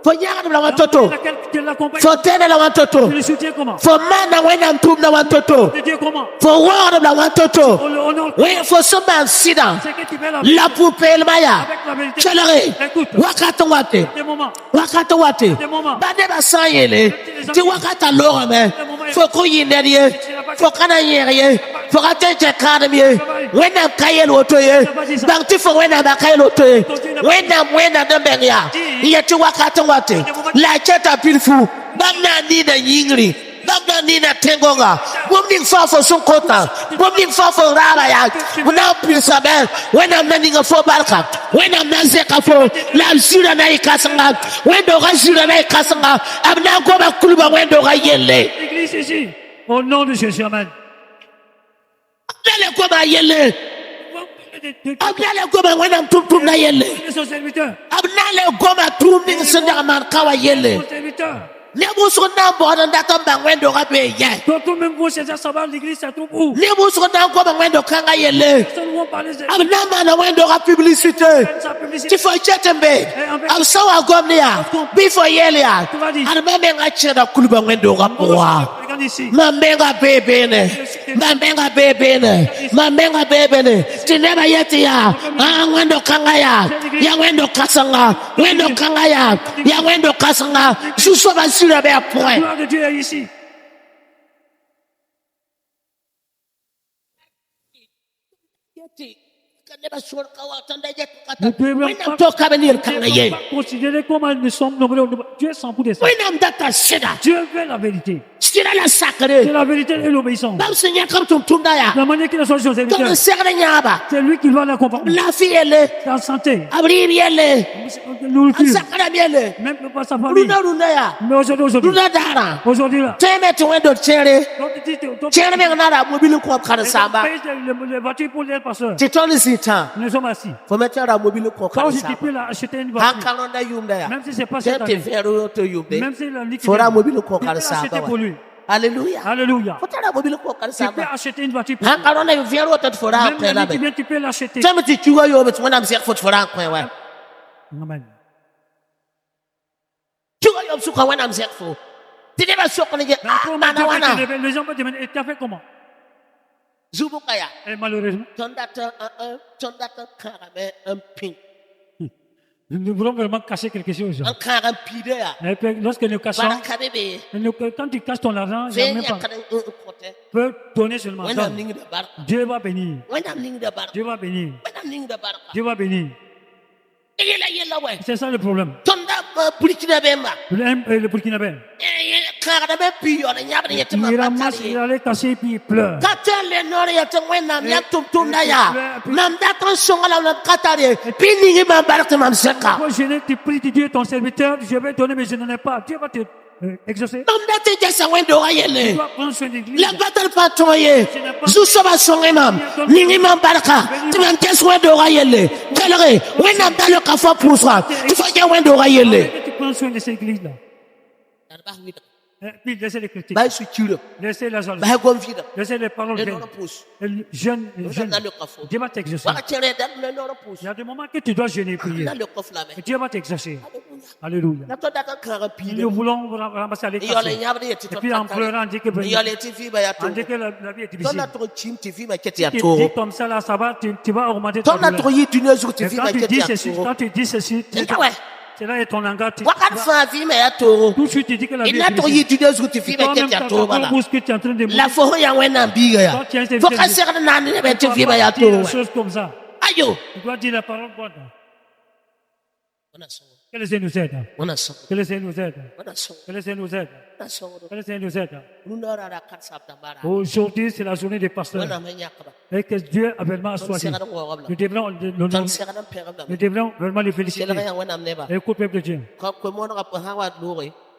fo yaga da wantoto Laquelle tu l'accompagnes. fo tene la wantoto Tu le soutiens comment? fo mana wenam tum na wantoto De Dieu comment? fo wara da wantoto On le honore. we fo soman sida C'est que tu fais la la poupée maya avec la vérité. chelere Écoute, wakati wate des moments, wakati wate des moments. bade basayele ti wakati lora me fo ko yineri ye fo kana yeri ye fo ka tete kadam ye wena kayel oto ye bang ti fo wena ba kayel oto ye wena de benya ye ti wakati wate la cheta pilfu bang na ni da yingri Bagna nina tengonga. Mumning fa for son kota. Mumning fa for rara ya. Muna pilsabe. When I'm mending a for barka. When I'm nazeka for la zura na ikasanga. When do ga zura na ikasanga. Abna go ba kuluba when do ga yelle. L'église ici. Au nom de Jésus, amen. Abna go ba yelle. Abna go ba when I'm tum na yelle. Son serviteur. Abna go ba tum ning senda man kawa yelle. Son serviteur. Nebuso na boda ndata bangwendo gabe ye. Toi même vous c'est ça va l'église ça trouve où? Nebuso na ko bangwendo kanga yelle. Personne ne va parler de Abna na wendo ga publicité. Ti fo chetembe. Am sawa gomnia. Before yelle ya. Armeme nga cheda kuluba ngwendo ga poa. Regarde ici. Mamenga bebene. Mamenga bebene. Mamenga bebene. Tineba yeti ya. Ngwendo kanga ya. Ya ngwendo kasanga. Ngwendo kanga ya. Ya ngwendo kasanga. Suso ba la gloire de Dieu est ici. Nous devons pas considérer comment nous sommes nombreux. Dieu s'en fout de ça. Dieu veut la vérité. C'est la vérité et l'obéissance. La manière qu'il a choisi son serviteur, c'est lui qui va l'accompagner. La santé, nourriture, même pas sa famille. Mais aujourd'hui là, les voitures pour les passeurs. Nous sommes assis. Quand tu peux acheter une voiture, même si c'est pas cette année, même si la liquide, tu peux acheter pour lui. Alléluia. Alléluia. Tu peux acheter une voiture pour lui. Même la liquide, tu peux l'acheter. Amen. Les gens peuvent demander, et tu as fait comment? Et malheureusement, nous voulons vraiment cacher quelque chose. Et puis, lorsque nous cachons, quand tu caches ton argent, il n'y a même pas. Tu peux donner seulement. Dieu va bénir. Dieu va bénir. Dieu va bénir. C'est ça le problème. Le Burkinabé. Il ramasse, il allait cacher et puis il pleure. Moi, je te prie, Dieu est ton serviteur, je vais donner, mais je n'en ai pas. Dieu va te exaucer. Tu dois prendre soin de l'église. Tu prends soin de cette église-là. Et puis laissez les critiques. Laissez la jalousie. Laissez les paroles jeune. Dieu va t'exaucer. Il y a des moments que tu dois jeûner et prier. Et Dieu va t'exaucer. Alléluia. Nous voulons ramasser à l'église. Et puis en pleurant, on dit que la vie est difficile. Tu dis comme ça, là, ça va, tu vas augmenter ta douleur. Quand tu dis ceci, c'est là ton langage. Tout de suite, tu dis que la vie est difficile. Toi-même, ta bouche que tu es en train de mourir. Quand tu as une chose comme ça. Tu dois dire la parole bonne. Que le Seigneur nous aide. Que le Seigneur nous aide. Que le Seigneur nous aide. Que le Seigneur nous aide. Aujourd'hui, c'est la journée des pasteurs. Et que Dieu a vraiment choisi. Nous devons vraiment les féliciter. Écoute, peuple de Dieu.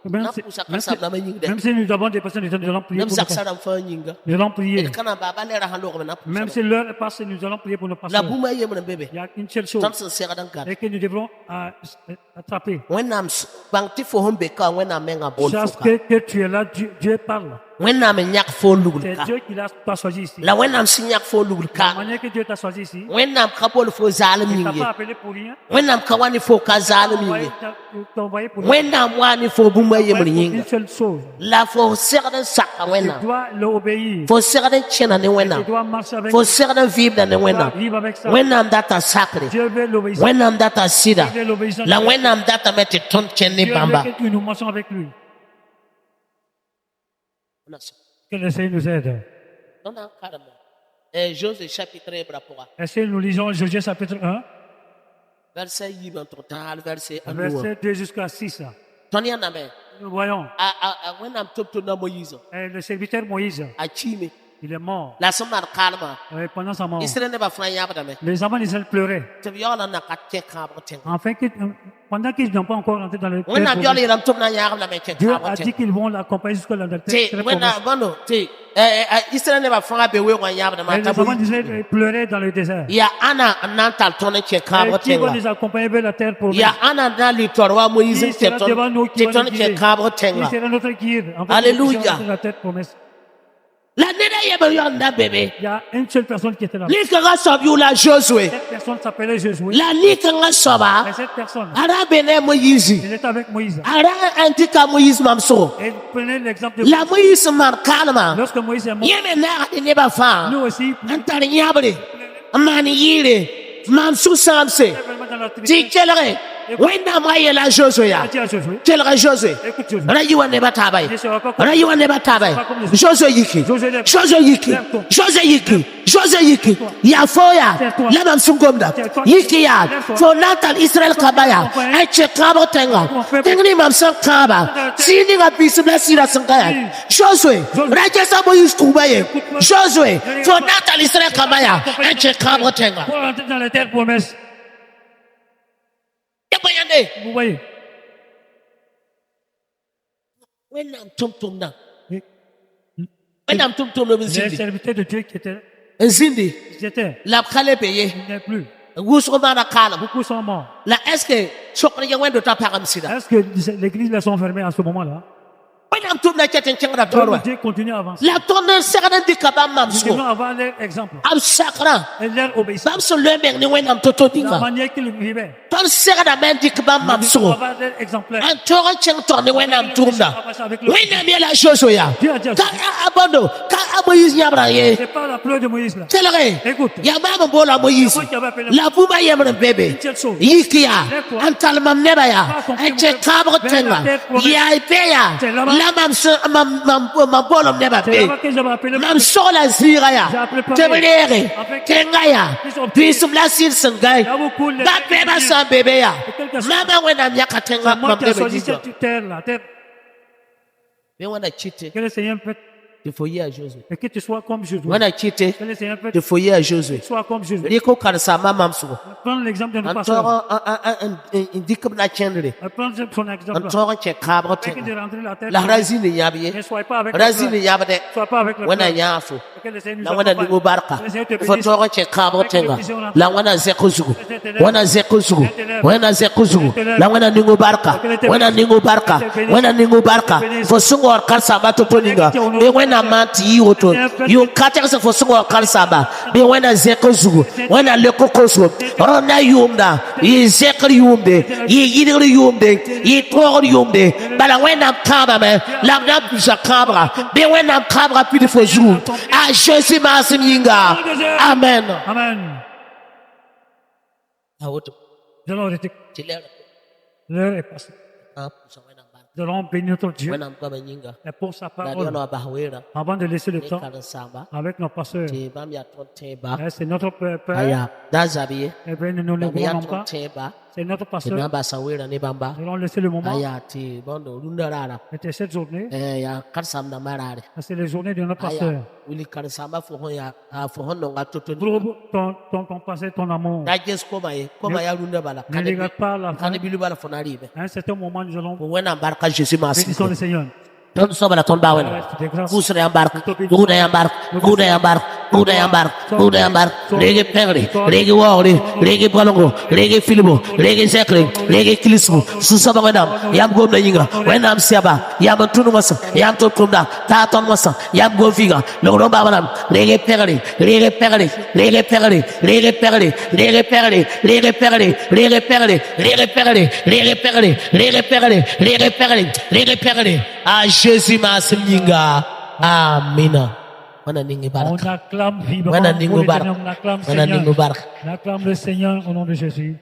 Même si nous avons des personnes, nous allons prier pour nos pasteurs. Nous allons prier. Même si l'heure est passée, nous allons prier pour nos pasteurs. Il y a une seule chose et que nous devrons attraper. Chaque que tu es là, Dieu parle. C'est Dieu qui l'a choisi ici. La manière que Dieu t'a choisi ici. Il t'a pas appelé pour rien. Il t'a envoyé pour une seule chose. Tu dois l'obéir. Tu dois marcher avec lui. Tu dois vivre avec ça. Dieu veut l'obéissance. Dieu veut l'obéissance. Dieu veut que nous marchions avec lui. Que le Seigneur nous aide. Josué chapitre 1. Est-ce que nous lisons Josué chapitre 1? Verset 2 jusqu'à 6. Nous voyons. When I'm talking to Moïse, Le serviteur Moïse, Achime, il est mort. la semaine calme. Pendant sa mort, Israël ne va pas faire de les enfants d'Israël pleuraient. te viola na katche kabro ten. Afin que, pendant qu'ils n'ont pas encore rentré dans le When I'm terre, viola ram tum na yar la meke Dieu kabro a dit ten. qu'ils vont l'accompagner jusqu'à la terre. Te when na bono te Israël ne va faire be we wan yar de Et ma les enfants tabu. d'Israël pleuraient dans le désert. Ya ana nantal tone che kabro Et qui va ten. les accompagner vers la terre pour Ya ana na litorwa Moïse Qui sera devant nous, qui te va ton nous che guider. kabro Qui ten. sera notre guide. Alléluia. La terre promesse. La nena yeba yonda bébé. Il y a une seule personne qui était là. Likanga sobu la Josué. Cette personne s'appelait Josué. La likanga soba. Et cette personne, Ara bene Moïse. il était avec Moïse. Ara antika Moïse mamso. Et il prenait l'exemple de La Moïse man kalma. lorsque Moïse est mort. Yeme na ne ba fa. Nous aussi, Antar nyabre. Mani yire. Mamsu samse. vraiment dans la Ti tristesse, kelere. Wenda maye la Josué. il a dit à Josué, Kelere Josué. écoute Josué, Rayiwa ne batabay. il ne sera pas comme Rayiwa ne batabay. Josué yiki. Josué, Josué yiki. Josué yiki. Josué yiki. Ya foya. La mamsu ngomda. Yiki ya. For natal Israel kabaya. Eche kabo tenga. Tengni mamsu kaba. Sini ga bisibla sira sangaya. Josué. Rajasa Moïse kubaye. Josué. For natal Israel kabaya. Eche kabo tenga. pour rentrer dans la terre promesse. Yabayande. Vous voyez, When I'm tum tum na. les When I'm tum tum na nzindi. serviteurs de Dieu qui étaient, Nzindi. ils étaient, La kale peye. il n'est plus. Gusu mana kala. Beaucoup sont morts. La est-ce que sokri ya wendo ta pagam sida. Est-ce que l'église les sont fermées à ce moment-là? When I'm tum na chatin chengra torwa. Dieu continue à avancer. La tonne serana dikaba Nous mamso. devons avoir leur exemple Am sakra. et leur obéissance. Mamso lember ni when I'm toto La dinga. manière qu'ils vivaient. Ton serana men dikaba Nous devons mamso. avoir leur exemplaire. An tora cheng torne when I'm tumna. When I'm yela josoya. Dieu a dit à Ka Josué, abondo. Ka Moïse nyabra ye. c'est pas la pleure de Moïse là. Telere. Écoute, Ya mama bola Moïse. moi qui avais appelé La buma yemre bébé. une seule chose. Yikia. Antal mam nebaya. Eche kabre tenga. Ya ipeya. La mam bolom neba C'est be. là-bas que j'avais appelé Mam sola zira ya. Tebelere. Tengaya. Bisum la sil sengay. Là où coule les Ba beba sa bébé ya. quelque chose. Mama wena myaka tenga C'est moi mam qui ai neba choisi jizo. cette terre là. Terre Me wana chite. que le Seigneur peut, Te foyer à Josué. et que tu sois comme Jésus. Wana chite. Que le Seigneur peut, Te foyer à Josué. sois comme Jésus. Liko karsa mama msugo. Prends l'exemple de nos pasteurs. Antoro indikam na chendere. Prends son exemple là. Antoro che kabre Afin tenga. de rentrer la terre. La razini yabiye. Ne sois pas avec Razini le yabade. Sois pas avec le Wana peuple. nyafu. Que le Seigneur La nous wana accompagne. ningu barka. Que le Seigneur te bénisse. Fotoro che kabre tenga. La wana zekuzugu. Wana zekuzugu. Wana zekuzugu. La wana ningu barka. Wana ningu barka. Wana ningu barka. Fosungo or karsa bato toninga. Me wana manti yoto. You katerse fosungo or karsa ba. Me wana zekuzugu. Wana lekokosu. Rona yumda. Yi zekri yumde. Yi yidri yumde. Yi toro yumde. Bala wana kaba me. La na bisa kabra. Me wana kabra beautiful jour. À Jésus Massimyinga. Amen. Amen. Awoto. Nous allons arrêter. Tilera. L'heure est passée. Nous allons bénir notre Dieu Wana mkaba nyinga. et pour sa Na parole. diona bahawera. Avant de laisser le temps Nekana samba. avec nos pasteurs. Te bam ya tonteba. C'est notre Père. Aya. Dazabiye. Eh bien, nous ne le Bam ya voulons pas. tonteba. C'est notre Te pasteur. namba sawera ne bamba. Nous allons laisser le moment. Aya te bondo lundarara. C'était cette journée. Ya karsam na marare. C'est les journées de notre pasteur. Aya. Wili karsamba fuhon ya. Fuhon nonga totoni. Trouve ton pasteur, ton amour. Dajes koma ye. Koma ya lunda bala. Ne regarde pas la fin. Kani bilu bala fonaribe. À un certain moment, nous allons Wena barka Jésus bénissons Massimyinga. le Seigneur. Ton sobala ton bawen. Kusre yambar, guda yambar, guda yambar, guda yambar, guda yambar, lege pegri, lege wawri, lege balongo, lege filmo, lege zekri, lege kilismo, susaba wenam, yam gom na yinga, wenam siaba, yam tunu masa, yam to kumda, ta ton masa, yam go figa, logo babanam, lege pegri, lege pegri, lege pegri, lege pegri, lege pegri, lege pegri, lege pegri, lege pegri, lege pegri, lege pegri, lege pegri, lege pegri. À Jésus Massimyinga. Amina. Wana ningi On baraka. acclame vivement. Wana Pour ningu le baraka. Seigneur, on acclame Wana ningu Seigneur. baraka. On acclame le Seigneur au nom de Jésus.